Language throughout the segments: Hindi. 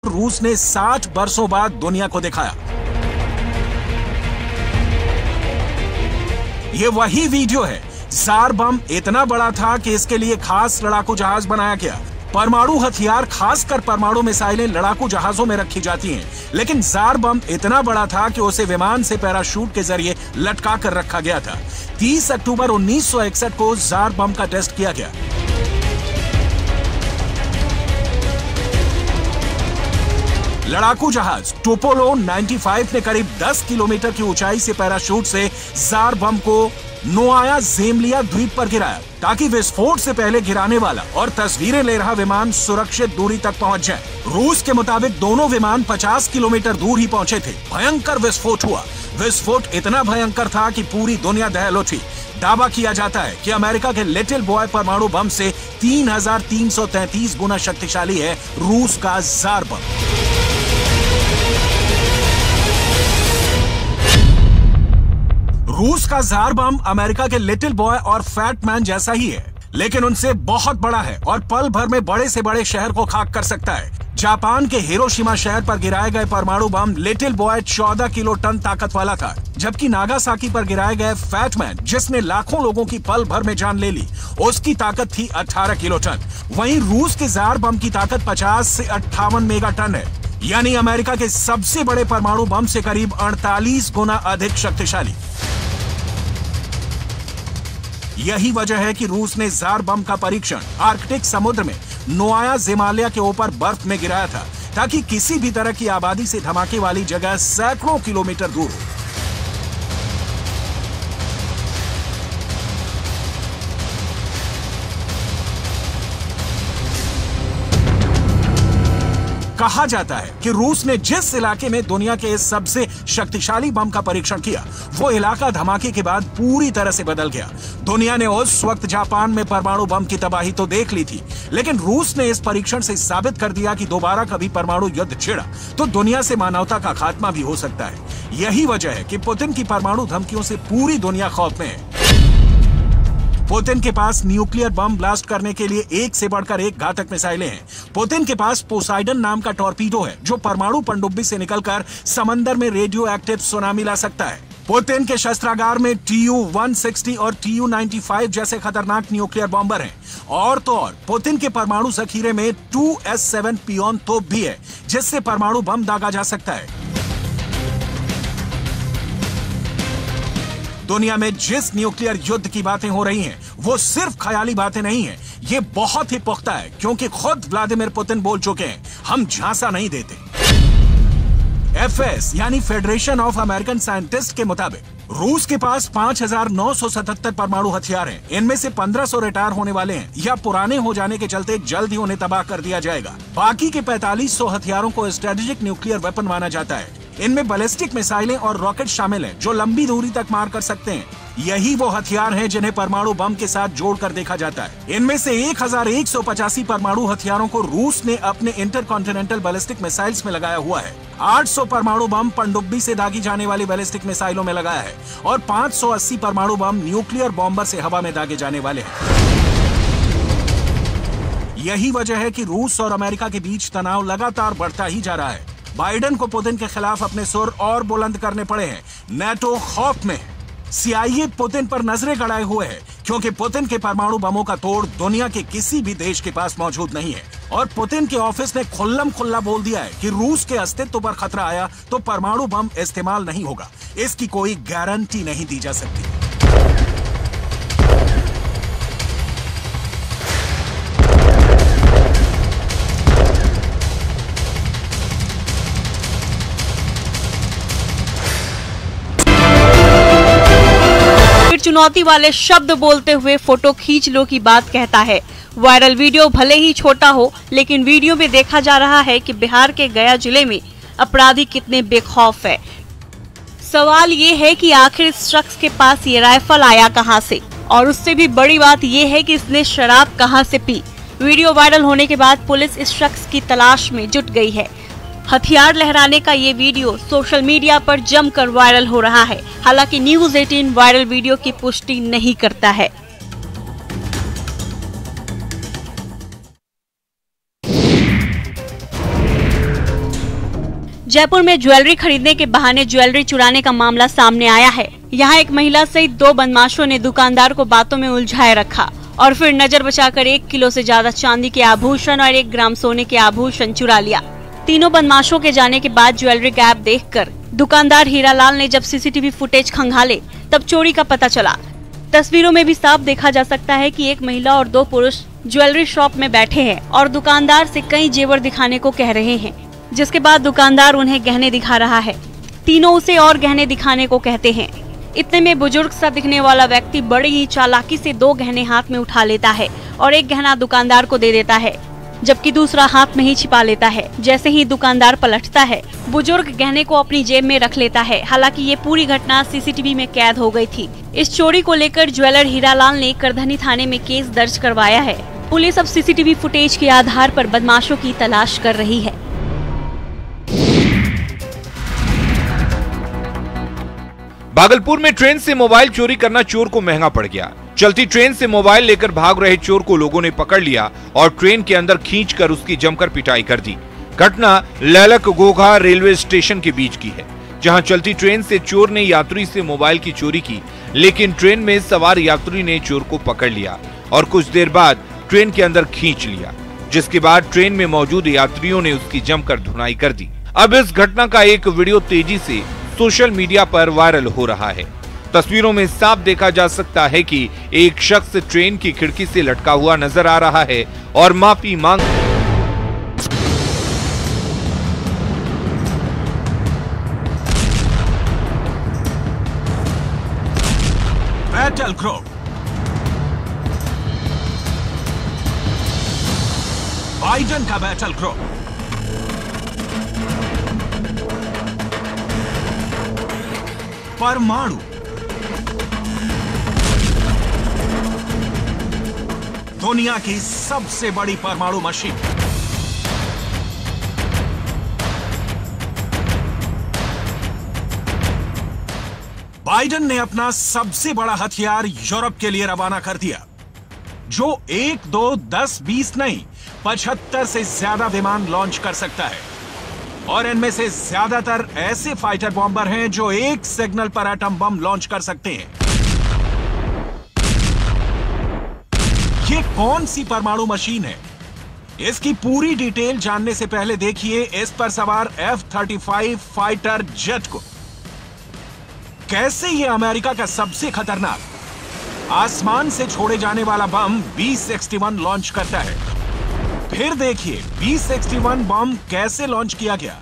रूस ने 60 वर्षों बाद दुनिया को दिखाया। ये वही वीडियो है। जार बम इतना बड़ा था कि इसके लिए खास लड़ाकू जहाज बनाया गया। परमाणु हथियार, खासकर परमाणु मिसाइलें लड़ाकू जहाजों में रखी जाती हैं, लेकिन जार बम इतना बड़ा था कि उसे विमान से पैराशूट के जरिए लटका कर रखा गया था। 30 अक्टूबर 1961 को जार बम का टेस्ट किया गया। लड़ाकू जहाज टोपोलो 95 ने करीब 10 किलोमीटर की ऊंचाई से पैराशूट से जार बम को नोआया ज़ेमलिया द्वीप पर गिराया, ताकि विस्फोट से पहले गिराने वाला और तस्वीरें ले रहा विमान सुरक्षित दूरी तक पहुंच जाए। रूस के मुताबिक दोनों विमान 50 किलोमीटर दूर ही पहुंचे थे। भयंकर विस्फोट हुआ। विस्फोट इतना भयंकर था कि पूरी दुनिया दहल उठी। दावा किया जाता है कि अमेरिका के लिटिल बॉय परमाणु बम से 3333 गुना शक्तिशाली है रूस का जार बम। रूस का जार बम अमेरिका के लिटिल बॉय और फैट मैन जैसा ही है, लेकिन उनसे बहुत बड़ा है और पल भर में बड़े से बड़े शहर को खाक कर सकता है। जापान के हिरोशिमा शहर पर गिराए गए परमाणु बम लिटिल बॉय 14 किलो टन ताकत वाला था, जबकि नागासाकी पर गिराए गए फैट मैन, जिसने लाखों लोगों की पल भर में जान ले ली, उसकी ताकत थी 18 किलो टन। वहीं रूस के जार बम की ताकत 50 से 58 मेगा टन है, यानी अमेरिका के सबसे बड़े परमाणु बम से करीब 48 गुना अधिक शक्तिशाली। यही वजह है कि रूस ने जार बम का परीक्षण आर्कटिक समुद्र में नोआया ज़ेमालिया के ऊपर बर्फ में गिराया था, ताकि किसी भी तरह की आबादी से धमाके वाली जगह सैकड़ों किलोमीटर दूर हो। कहा जाता है कि रूस ने जिस इलाके में दुनिया के इस सबसे शक्तिशाली बम का परीक्षण किया, वो इलाका धमाके के बाद पूरी तरह से बदल गया। दुनिया ने उस वक्त जापान में परमाणु बम की तबाही तो देख ली थी, लेकिन रूस ने इस परीक्षण से साबित कर दिया कि दोबारा कभी परमाणु युद्ध छिड़ा तो दुनिया से मानवता का खात्मा भी हो सकता है। यही वजह है कि पुतिन की परमाणु धमकियों से पूरी दुनिया खौफ में है। पुतिन के पास न्यूक्लियर बम ब्लास्ट करने के लिए एक से बढ़कर एक घातक मिसाइलें हैं। पुतिन के पास पोसाइडन नाम का टॉर्पीडो है, जो परमाणु पनडुब्बी से निकलकर समंदर में रेडियो एक्टिव सुनामी ला सकता है। पुतिन के शस्त्रागार में Tu-160 और Tu-95 जैसे खतरनाक न्यूक्लियर बॉम्बर हैं। और तो और पुतिन के परमाणु जखीरे में 2S7 पियोन तोप भी है, जिससे परमाणु बम दागा जा सकता है। दुनिया में जिस न्यूक्लियर युद्ध की बातें हो रही हैं, वो सिर्फ ख्याली बातें नहीं हैं, ये बहुत ही पुख्ता है, क्योंकि खुद व्लादिमीर पुतिन बोल चुके हैं, हम झांसा नहीं देते। FS यानी फेडरेशन ऑफ अमेरिकन साइंटिस्ट के मुताबिक रूस के पास 5977 परमाणु हथियार हैं। इनमें से 1500 रिटायर होने वाले हैं या पुराने हो जाने के चलते जल्द ही उन्हें तबाह कर दिया जाएगा। बाकी के 4500 हथियारों को स्ट्रेटेजिक न्यूक्लियर वेपन माना जाता है। इनमें बैलिस्टिक मिसाइलें और रॉकेट शामिल हैं, जो लंबी दूरी तक मार कर सकते हैं। यही वो हथियार हैं जिन्हें परमाणु बम के साथ जोड़कर देखा जाता है। इनमें से 1185 परमाणु हथियारों को रूस ने अपने इंटरकॉन्टिनेंटल बैलिस्टिक मिसाइल्स में लगाया हुआ है। 800 परमाणु बम पनडुब्बी से दागी जाने वाली बैलिस्टिक मिसाइलों में लगाया है और 580 परमाणु बम न्यूक्लियर बॉम्बर से हवा में दागे जाने वाले हैं। यही वजह है कि रूस और अमेरिका के बीच तनाव लगातार बढ़ता ही जा रहा है। बाइडेन को पुतिन के खिलाफ अपने सुर और बुलंद करने पड़े हैं। नेटो खौफ में है। CIA पुतिन पर नजरें गड़ाए हुए है, क्योंकि पुतिन के परमाणु बमों का तोड़ दुनिया के किसी भी देश के पास मौजूद नहीं है। और पुतिन के ऑफिस ने खुल्लम खुल्ला बोल दिया है कि रूस के अस्तित्व पर खतरा आया तो परमाणु बम इस्तेमाल नहीं होगा। इसकी कोई गारंटी नहीं दी जा सकती। चुनौती वाले शब्द बोलते हुए फोटो खींच लो की बात कहता है। वायरल वीडियो भले ही छोटा हो, लेकिन वीडियो में देखा जा रहा है कि बिहार के गया जिले में अपराधी कितने बेखौफ है। सवाल ये है कि आखिर इस शख्स के पास ये राइफल आया कहां से, और उससे भी बड़ी बात ये है कि इसने शराब कहां से पी। वीडियो वायरल होने के बाद पुलिस इस शख्स की तलाश में जुट गई है। हथियार लहराने का ये वीडियो सोशल मीडिया पर जमकर वायरल हो रहा है। हालांकि न्यूज़ 18 वायरल वीडियो की पुष्टि नहीं करता है। जयपुर में ज्वेलरी खरीदने के बहाने ज्वेलरी चुराने का मामला सामने आया है। यहाँ एक महिला सहित 2 बदमाशों ने दुकानदार को बातों में उलझाए रखा और फिर नजर बचाकर 1 किलो से ज्यादा चांदी के आभूषण और 1 ग्राम सोने के आभूषण चुरा लिया। तीनों बदमाशों के जाने के बाद ज्वेलरी गायब देखकर दुकानदार हीरालाल ने जब सीसीटीवी फुटेज खंगाले तब चोरी का पता चला। तस्वीरों में भी साफ देखा जा सकता है कि एक महिला और 2 पुरुष ज्वेलरी शॉप में बैठे हैं और दुकानदार से कई जेवर दिखाने को कह रहे हैं, जिसके बाद दुकानदार उन्हें गहने दिखा रहा है। तीनों उसे और गहने दिखाने को कहते हैं। इतने में बुजुर्ग सा दिखने वाला व्यक्ति बड़ी ही चालाकी से 2 गहने हाथ में उठा लेता है और 1 गहना दुकानदार को दे देता है, जबकि दूसरा हाथ में ही छिपा लेता है। जैसे ही दुकानदार पलटता है, बुजुर्ग गहने को अपनी जेब में रख लेता है। हालांकि ये पूरी घटना सीसीटीवी में कैद हो गई थी। इस चोरी को लेकर ज्वेलर हीरालाल ने करधनी थाने में केस दर्ज करवाया है। पुलिस अब सीसीटीवी फुटेज के आधार पर बदमाशों की तलाश कर रही है। भागलपुर में ट्रेन से मोबाइल चोरी करना चोर को महंगा पड़ गया। चलती ट्रेन से मोबाइल लेकर भाग रहे चोर को लोगों ने पकड़ लिया और ट्रेन के अंदर खींचकर उसकी जमकर पिटाई कर दी। घटना लैलक घोघा रेलवे स्टेशन के बीच की है, जहां चलती ट्रेन से चोर ने यात्री से मोबाइल की चोरी की, लेकिन ट्रेन में सवार यात्री ने चोर को पकड़ लिया और कुछ देर बाद ट्रेन के अंदर खींच लिया, जिसके बाद ट्रेन में मौजूद यात्रियों ने उसकी जमकर धुनाई कर दी। अब इस घटना का एक वीडियो तेजी से सोशल मीडिया पर वायरल हो रहा है। तस्वीरों में साफ देखा जा सकता है कि एक शख्स ट्रेन की खिड़की से लटका हुआ नजर आ रहा है और माफी मांग बैटल ग्रुप बाइडन का बैटल ग्रुप परमाणु दुनिया की सबसे बड़ी परमाणु मशीन। बाइडन ने अपना सबसे बड़ा हथियार यूरोप के लिए रवाना कर दिया, जो 1, 2, 10, 20 नहीं 75 से ज्यादा विमान लॉन्च कर सकता है। और इनमें से ज्यादातर ऐसे फाइटर बॉम्बर हैं जो एक सिग्नल पर एटम बम लॉन्च कर सकते हैं। ये कौन सी परमाणु मशीन है? इसकी पूरी डिटेल जानने से पहले देखिए इस पर सवार F-35 फाइटर जेट को। कैसे ये अमेरिका का सबसे खतरनाक आसमान से छोड़े जाने वाला बम B-61 लॉन्च करता है। फिर देखिए B-61 बम कैसे लॉन्च किया गया।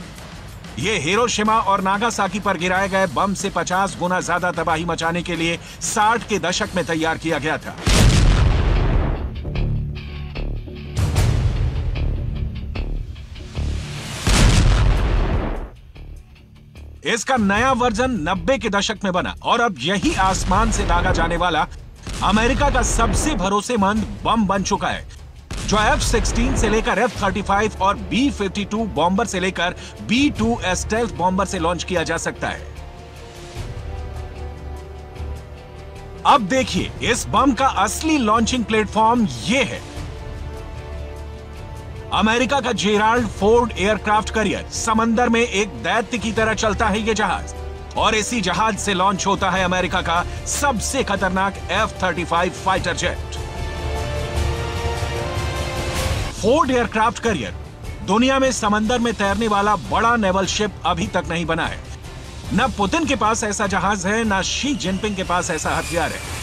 यह हिरोशिमा और नागासाकी पर गिराए गए बम से 50 गुना ज्यादा तबाही मचाने के लिए 60 के दशक में तैयार किया गया था। इसका नया वर्जन 90 के दशक में बना और अब यही आसमान से दागा जाने वाला अमेरिका का सबसे भरोसेमंद बम बन चुका है, जो F-16 से लेकर F-35 और B-52 बॉम्बर से लेकर B-2 स्टेल्थ बॉम्बर से लॉन्च किया जा सकता है। अब देखिए इस बम का असली लॉन्चिंग प्लेटफॉर्म यह है। अमेरिका का जेराल्ड फोर्ड एयरक्राफ्ट कैरियर। समंदर में एक दैत्य की तरह चलता है यह जहाज और इसी जहाज से लॉन्च होता है अमेरिका का सबसे खतरनाक F-35 fighter jet. Ford aircraft carrier दुनिया में समंदर में तैरने वाला बड़ा नेवल शिप अभी तक नहीं बना है। न पुतिन के पास ऐसा जहाज है, न शी जिनपिंग के पास ऐसा हथियार है।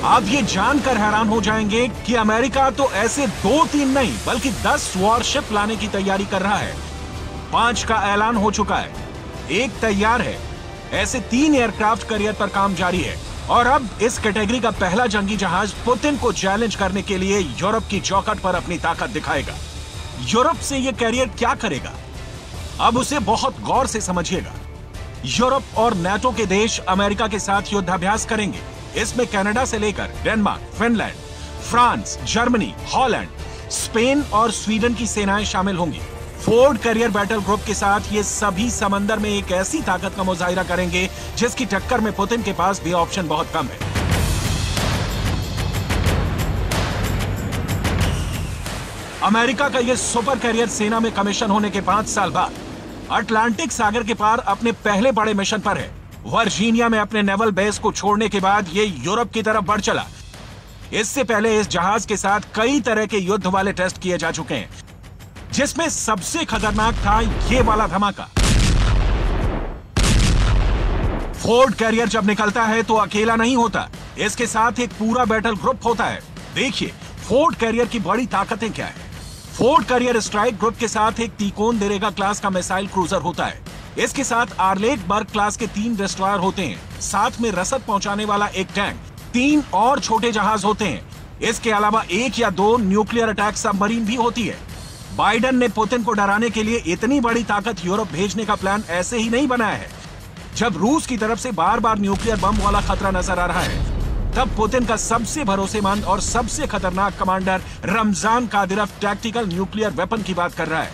आप ये जानकर हैरान हो जाएंगे कि अमेरिका तो ऐसे 2-3 नहीं बल्कि 10 वॉरशिप लाने की तैयारी कर रहा है। 5 का ऐलान हो चुका है, 1 तैयार है। ऐसे 3 एयरक्राफ्ट कैरियर पर काम जारी है और अब इस कैटेगरी का पहला जंगी जहाज पुतिन को चैलेंज करने के लिए यूरोप की चौखट पर अपनी ताकत दिखाएगा। यूरोप से यह कैरियर क्या करेगा, अब उसे बहुत गौर से समझिएगा। यूरोप और नाटो के देश अमेरिका के साथ युद्धाभ्यास करेंगे। इसमें कनाडा से लेकर Denmark, Finland, France, Germany, Holland, Spain और स्वीडन की सेनाएं शामिल होंगी। फोर्ड कैरियर बैटल ग्रुप के साथ ये सभी समंदर में एक ऐसी ताकत का मुजाहिरा करेंगे जिसकी टक्कर में पुतिन के पास भी ऑप्शन बहुत कम है। अमेरिका का यह सुपर कैरियर सेना में कमीशन होने के 5 साल बाद अटलांटिक सागर के पार अपने पहले बड़े मिशन पर है। वर्जीनिया में अपने नेवल बेस को छोड़ने के बाद ये यूरोप की तरफ बढ़ चला। इससे पहले इस जहाज के साथ कई तरह के युद्ध वाले टेस्ट किए जा चुके हैं, जिसमें सबसे खतरनाक था ये वाला धमाका। फोर्ड कैरियर जब निकलता है तो अकेला नहीं होता, इसके साथ एक पूरा बैटल ग्रुप होता है। देखिए फोर्ड कैरियर की बड़ी ताकतें क्या है। फोर्ड कैरियर स्ट्राइक ग्रुप के साथ एक तिकोन दिरेगा क्लास का मिसाइल क्रूजर होता है। इसके साथ आर्लेटबर्ग क्लास के 3 डिस्ट्रॉयर होते हैं, साथ में रसद पहुंचाने वाला एक टैंक, 3 और छोटे जहाज होते हैं। इसके अलावा 1 या 2 न्यूक्लियर अटैक सबमरीन भी होती है। बाइडेन ने पुतिन को डराने के लिए इतनी बड़ी ताकत यूरोप भेजने का प्लान ऐसे ही नहीं बनाया है। जब रूस की तरफ से बार बार न्यूक्लियर बम वाला खतरा नजर आ रहा है, तब पुतिन का सबसे भरोसेमंद और सबसे खतरनाक commander Ramzan Kadyrov tactical nuclear weapon की बात कर रहा है।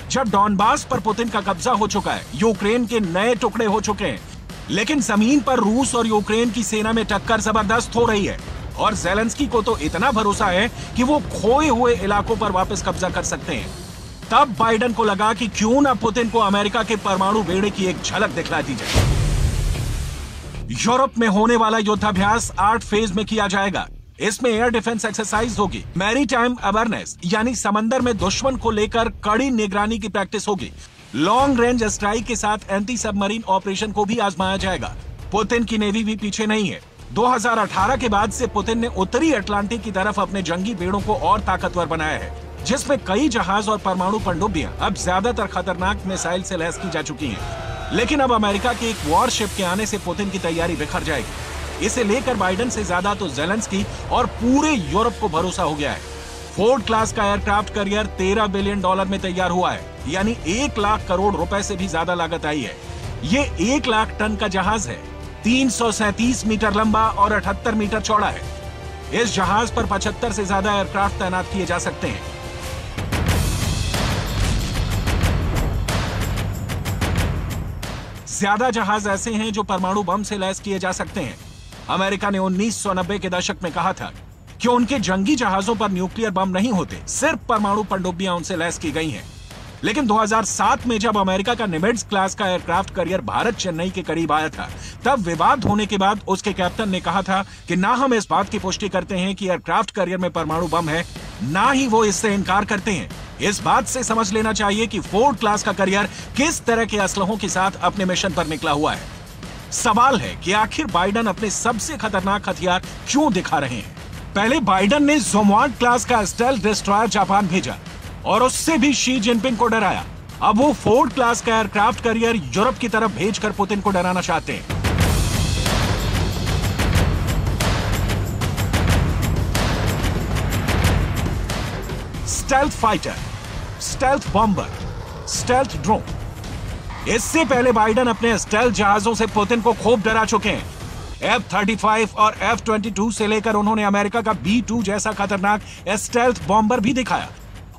जब डॉनबास पर पुतिन का कब्जा हो चुका है, यूक्रेन के नए टुकड़े हो चुके हैं, लेकिन जमीन पर रूस और यूक्रेन की सेना में टक्कर जबरदस्त हो रही है और ज़ेलेंस्की को तो इतना भरोसा है कि वो खोए हुए इलाकों पर वापस कब्जा कर सकते हैं। तब बाइडेन को लगा कि क्यों ना पुतिन को अमेरिका के परमाणु बेड़े की एक झलक दिखला दी जाए। यूरोप में होने वाला युद्धाभ्यास 8 फेज में किया जाएगा। इसमें एयर डिफेंस एक्सरसाइज होगी, मैरीटाइम अवेयरनेस यानी समंदर में दुश्मन को लेकर कड़ी निगरानी की प्रैक्टिस होगी, लॉन्ग रेंज स्ट्राइक के साथ एंटी सबमरीन ऑपरेशन को भी आजमाया जाएगा। पुतिन की नेवी भी पीछे नहीं है। 2018 के बाद से पुतिन ने उत्तरी अटलांटिक की तरफ अपने जंगी बेड़ों को और ताकतवर बनाया है, जिसमें कई जहाज और परमाणु पनडुब्बियां अब ज्यादातर खतरनाक मिसाइल से लैस की जा चुकी हैं। लेकिन अब अमेरिका के एक वॉरशिप के आने से पुतिन की तैयारी बिखर जाएगी। इसे लेकर बाइडेन से ज्यादा तो ज़ेलेंस्की और पूरे यूरोप को भरोसा हो गया है। फोर्ड क्लास का एयरक्राफ्ट कैरियर $13 बिलियन में तैयार हुआ है, यानी 1 लाख करोड़ रुपए से भी ज्यादा लागत आई है। ये 1 लाख टन का जहाज है, 337 मीटर लंबा और 78 मीटर चौड़ा है। इस जहाज पर 75 से ज्यादा एयरक्राफ्ट तैनात किए जा सकते हैं। ज्यादा जहाज ऐसे हैं जो परमाणु बम से लैस किए जा सकते हैं। अमेरिका ने 1990 के दशक में कहा था कि उनके जंगी जहाजों पर न्यूक्लियर बम नहीं होते, सिर्फ परमाणु पनडुब्बियां उनसे लैस की गई हैं। लेकिन 2007 में जब अमेरिका का निमिट्ज क्लास का एयरक्राफ्ट कैरियर भारत चेन्नई के करीब आया था, तब विवाद होने के बाद उसके कैप्टन ने कहा था कि ना हम इस बात की पुष्टि करते हैं कि एयरक्राफ्ट कैरियर में परमाणु बम है, ना ही वो इससे इनकार करते हैं। इस बात से समझ लेना चाहिए कि फोर्ड क्लास का कैरियर किस तरह के असलहों के साथ अपने मिशन पर निकला हुआ है। सवाल है कि आखिर बाइडेन अपने सबसे खतरनाक हथियार क्यों दिखा रहे हैं। पहले बाइडेन ने ज़ोमॉर्ड क्लास का स्टेल्थ डिस्ट्रॉयर जापान भेजा और उससे भी शी जिनपिंग को डराया। अब वो फोर्ड क्लास का एयरक्राफ्ट कैरियर यूरोप की तरफ भेजकर पुतिन को डराना चाहते हैं। Stealth fighter, stealth bomber, stealth drone. इससे पहले बाइडेन अपने स्टेल्थ जहाजों से पुतिन को खूब डरा चुके हैं। F-35 और F-22 से लेकर उन्होंने अमेरिका का B-2 जैसा खतरनाक स्टेल्थ बॉम्बर भी दिखाया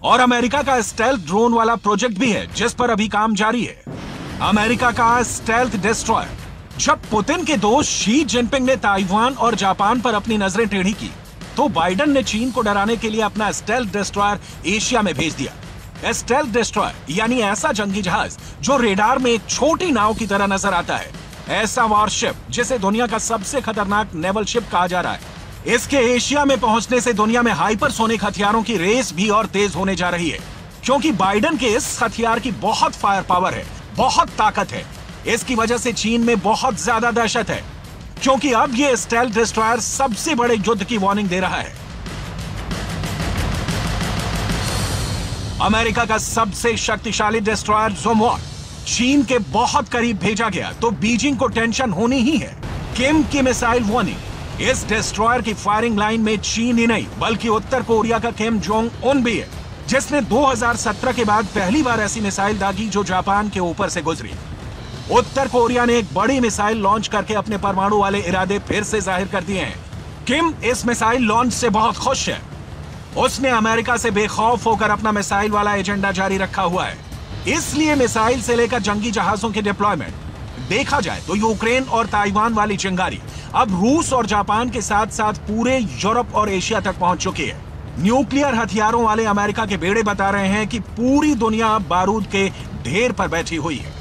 और अमेरिका का स्टेल्थ ड्रोन वाला प्रोजेक्ट भी है, जिस पर अभी काम जारी है। अमेरिका का स्टेल्थ डिस्ट्रॉयर। जब पुतिन के दोस्त शी जिनपिंग ने ताइवान और जापान पर अपनी नजरें टेढ़ी की, तो बाइडेन ने चीन को डराने के लिए अपना स्टेल्थ डिस्ट्रॉयर एशिया में भेज दिया। स्टेल्थ डिस्ट्रॉयर यानी ऐसा जंगी जहाज जो रेडार में एक छोटी नाव की तरह नजर आता है, ऐसा वॉरशिप जिसे दुनिया का सबसे खतरनाक नेवल शिप कहा जा रहा है। इसके एशिया में पहुंचने से दुनिया में हाइपरसोनिक हथियारों की रेस भी और तेज होने जा रही है, क्योंकि बाइडेन के इस हथियार की बहुत फायर पावर है, बहुत ताकत है। इसकी वजह से चीन में बहुत ज्यादा दहशत है, क्योंकि अब ये स्टेल्थ डिस्ट्रॉयर सबसे बड़े युद्ध की वार्निंग दे रहा है। अमेरिका का सबसे शक्तिशाली डिस्ट्रॉयर ज़ोमॉर्ड चीन के बहुत करीब भेजा गया तो बीजिंग को टेंशन होनी ही है। किम की मिसाइल वार्निंग। इस डिस्ट्रॉयर की फायरिंग लाइन में चीन ही नहीं बल्कि उत्तर कोरिया का किम जोंग उन भी है, जिसने 2017 के बाद पहली बार ऐसी मिसाइल दागी जो जापान के ऊपर से गुजरी। उत्तर कोरिया ने एक बड़ी मिसाइल लॉन्च करके अपने परमाणु वाले इरादे फिर से जाहिर कर दिए हैं। किम इस मिसाइल लॉन्च से बहुत खुश है। उसने अमेरिका से बेखौफ होकर अपना मिसाइल वाला एजेंडा जारी रखा हुआ है। इसलिए मिसाइल से लेकर जंगी जहाजों के डिप्लॉयमेंट देखा जाए तो यूक्रेन और ताइवान वाली चिंगारी अब रूस और जापान के साथ साथ पूरे यूरोप और एशिया तक पहुंच चुकी है। न्यूक्लियर हथियारों वाले अमेरिका के बेड़े बता रहे हैं कि पूरी दुनिया अब बारूद के ढेर पर बैठी हुई है।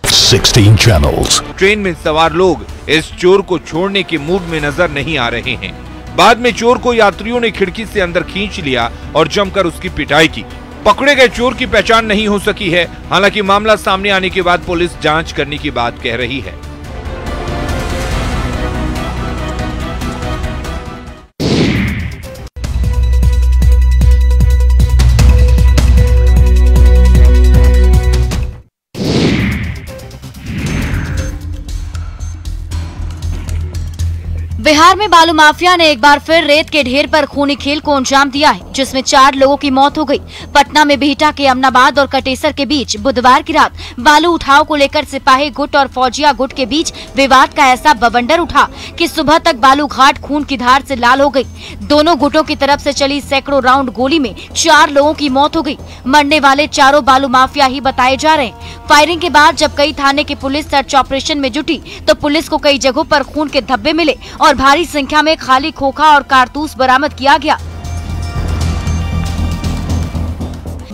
16 channels। ट्रेन में सवार लोग इस चोर को छोड़ने के मूड में नजर नहीं आ रहे हैं। बाद में चोर को यात्रियों ने खिड़की से अंदर खींच लिया और जमकर उसकी पिटाई की। पकड़े गए चोर की पहचान नहीं हो सकी है। हालांकि मामला सामने आने के बाद पुलिस जांच करने की बात कह रही है। बिहार में बालू माफिया ने एक बार फिर रेत के ढेर पर खूनी खेल को अंजाम दिया है, जिसमें 4 लोगों की मौत हो गई। पटना में बिहटा के अमनाबाद और कटेसर के बीच बुधवार की रात बालू उठाव को लेकर सिपाही गुट और फौजिया गुट के बीच विवाद का ऐसा बवंडर उठा कि सुबह तक बालू घाट खून की धार से लाल हो गई। दोनों गुटों की तरफ से चली सैकड़ों राउंड गोली में 4 लोगों की मौत हो गई। मरने वाले चारों बालू माफिया ही बताए जा रहे हैं। फायरिंग के बाद जब कई थाने की पुलिस सर्च ऑपरेशन में जुटी तो पुलिस को कई जगहों पर खून के धब्बे मिले और भारी संख्या में खाली खोखा और कारतूस बरामद किया गया।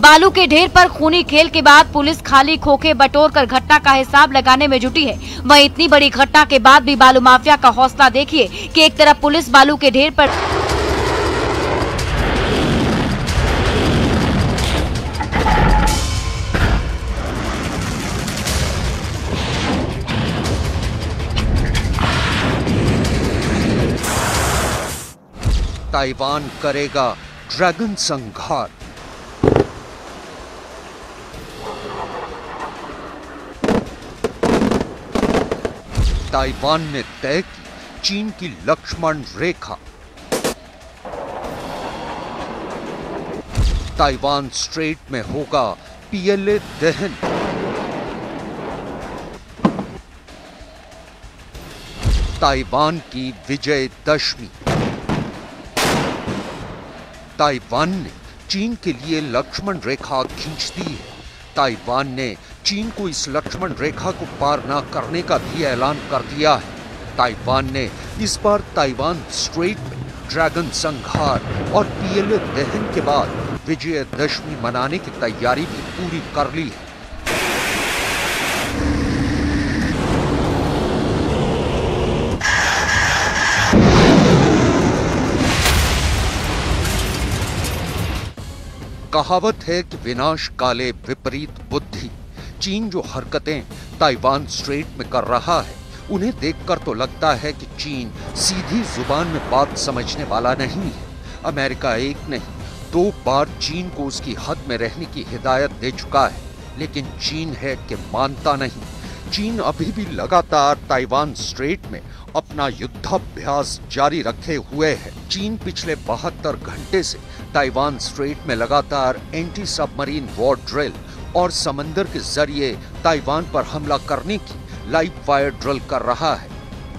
बालू के ढेर पर खूनी खेल के बाद पुलिस खाली खोखे बटोर कर घटना का हिसाब लगाने में जुटी है। वहीं इतनी बड़ी घटना के बाद भी बालू माफिया का हौसला देखिए कि एक तरफ पुलिस बालू के ढेर पर ताइवान करेगा ड्रैगन संहार। ताइवान ने तय की चीन की लक्ष्मण रेखा। ताइवान स्ट्रेट में होगा पीएलए दहन। ताइवान की विजयदशमी। ताइवान ने चीन के लिए लक्ष्मण रेखा खींच दी है। ताइवान ने चीन को इस लक्ष्मण रेखा को पार न करने का भी ऐलान कर दिया है। ताइवान ने इस बार ताइवान स्ट्रेट में ड्रैगन संहार और पीएलए दहन के बाद विजयदशमी मनाने की तैयारी भी पूरी कर ली है। कहावत है कि विनाश काले विपरीत बुद्धि। चीन जो हरकतें ताइवान स्ट्रेट में कर रहा है उन्हें देखकर तो लगता है कि चीन सीधी जुबान में बात समझने वाला नहीं है। अमेरिका एक नहीं 2 बार चीन को उसकी हद में रहने की हिदायत दे चुका है, लेकिन चीन है कि मानता नहीं। चीन अभी भी लगातार ताइवान स्ट्रेट में अपना युद्धाभ्यास जारी रखे हुए है। चीन पिछले 72 घंटे से ताइवान स्ट्रेट में लगातार एंटी सबमरीन वॉर ड्रिल और समंदर के जरिए ताइवान पर हमला करने की लाइव फायर ड्रिल कर रहा है।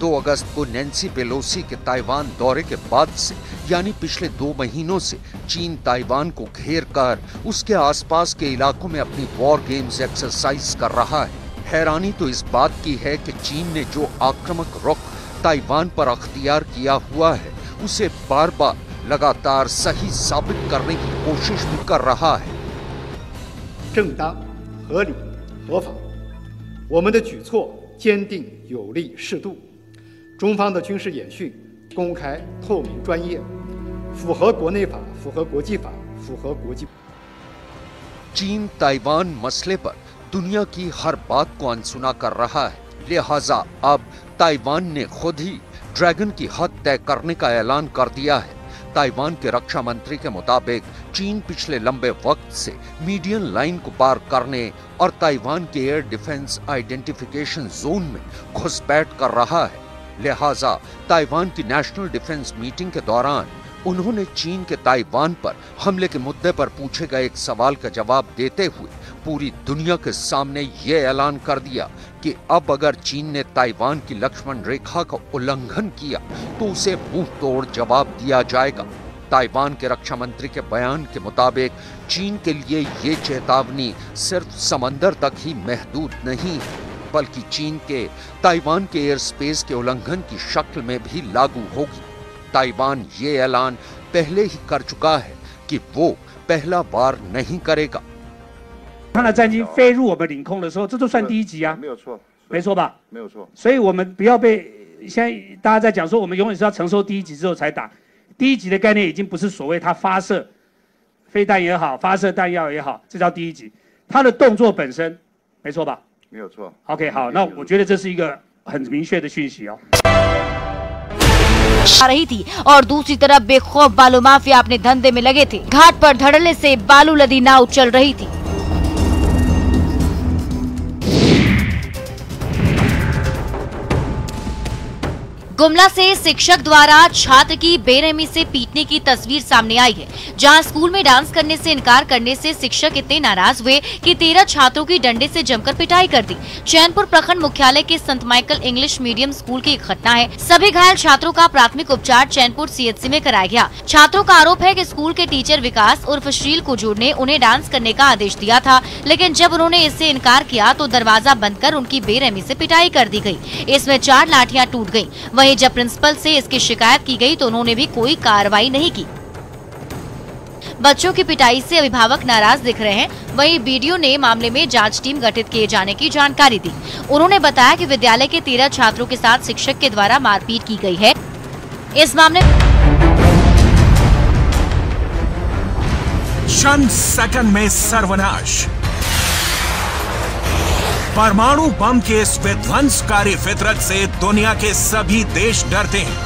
2 अगस्त को नैन्सी पेलोसी के ताइवान दौरे के बाद से यानी पिछले 2 महीनों से चीन ताइवान को घेर कर उसके आसपास के इलाकों में अपनी वॉर गेम्स एक्सरसाइज कर रहा है। हैरानी तो इस बात की है कि चीन ने जो आक्रामक रुख ताइवान पर अख्तियार किया हुआ है उसे बार बार लगातार सही साबित करने की कोशिश भी कर रहा है। 正当、合理、合法，我们的举措坚定、有力、适度。中方的军事演训公开、透明、专业，符合国内法，符合国际法，符合国际。 चीन ताइवान मसले पर दुनिया की हर बात को अनसुना कर रहा है, लिहाजा अब ताइवान ने खुद ही ड्रैगन की हद तय करने का ऐलान कर दिया है। ताइवान के रक्षा मंत्री के मुताबिक चीन पिछले लंबे वक्त से मीडियन लाइन को पार करने और ताइवान के एयर डिफेंस आइडेंटिफिकेशन जोन में घुसपैठ कर रहा है। लिहाजा ताइवान की नेशनल डिफेंस मीटिंग के दौरान उन्होंने चीन के ताइवान पर हमले के मुद्दे पर पूछे गए एक सवाल का जवाब देते हुए पूरी दुनिया के सामने ये ऐलान कर दिया कि अब अगर चीन ने ताइवान की लक्ष्मण रेखा का उल्लंघन किया तो उसे मुंह तोड़ जवाब दिया जाएगा। ताइवान के रक्षा मंत्री के बयान के मुताबिक चीन के लिए ये चेतावनी सिर्फ समंदर तक ही महदूद नहीं है, बल्कि चीन के ताइवान के एयर स्पेस के उल्लंघन की शक्ल में भी लागू होगी। ताइवान ये ऐलान पहले ही कर चुका है कि वो पहला वार नहीं करेगा। 他的战机飞入我们领空的时候，这就算第一级啊，没有错，没错吧？没有错。所以我们不要被现在大家在讲说，我们永远是要承受第一级之后才打。第一级的概念已经不是所谓它发射飞弹也好，发射弹药也好，这叫第一级。它的动作本身，没错吧？没有错。OK， 好，那我觉得这是一个很明确的讯息哦。 आ रही थी और दूसरी तरफ बेखौफ बालू माफिया अपने धंधे में लगे थे। घाट पर धड़ल्ले से बालू लदी नाव चल रही थी। गुमला से शिक्षक द्वारा छात्र की बेरहमी से पीटने की तस्वीर सामने आई है, जहां स्कूल में डांस करने से इनकार करने से शिक्षक इतने नाराज हुए कि 13 छात्रों की डंडे से जमकर पिटाई कर दी। चैनपुर प्रखंड मुख्यालय के संत माइकल इंग्लिश मीडियम स्कूल की घटना है। सभी घायल छात्रों का प्राथमिक उपचार चैनपुर सीएचसी में कराया गया। छात्रों का आरोप है कि स्कूल के टीचर विकास उर्फ शील कुजूर ने उन्हें डांस करने का आदेश दिया था, लेकिन जब उन्होंने इससे इनकार किया तो दरवाजा बंद कर उनकी बेरहमी से पिटाई कर दी गई। इसमें 4 लाठियां टूट गयी। वहीं जब प्रिंसिपल से इसकी शिकायत की गई तो उन्होंने भी कोई कार्रवाई नहीं की। बच्चों की पिटाई से अभिभावक नाराज दिख रहे हैं। वहीं बीडीओ ने मामले में जांच टीम गठित किए जाने की जानकारी दी। उन्होंने बताया कि विद्यालय के 13 छात्रों के साथ शिक्षक के द्वारा मारपीट की गई है। इस मामले चंद सेकंड में सर्वनाश। परमाणु बम के इस विध्वंसकारी फितरत से दुनिया के सभी देश डरते हैं।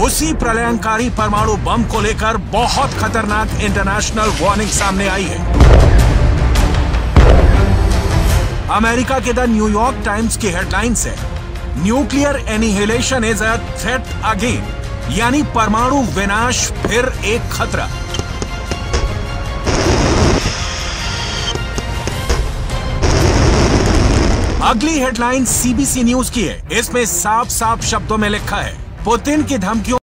उसी प्रलयंकारी परमाणु बम को लेकर बहुत खतरनाक इंटरनेशनल वार्निंग सामने आई है। अमेरिका के द न्यूयॉर्क टाइम्स की हेडलाइंस है, nuclear annihilation is a threat again, यानी परमाणु विनाश फिर एक खतरा। अगली हेडलाइन सीबीसी न्यूज की है। इसमें साफ साफ शब्दों में लिखा है, पुतिन की धमकियों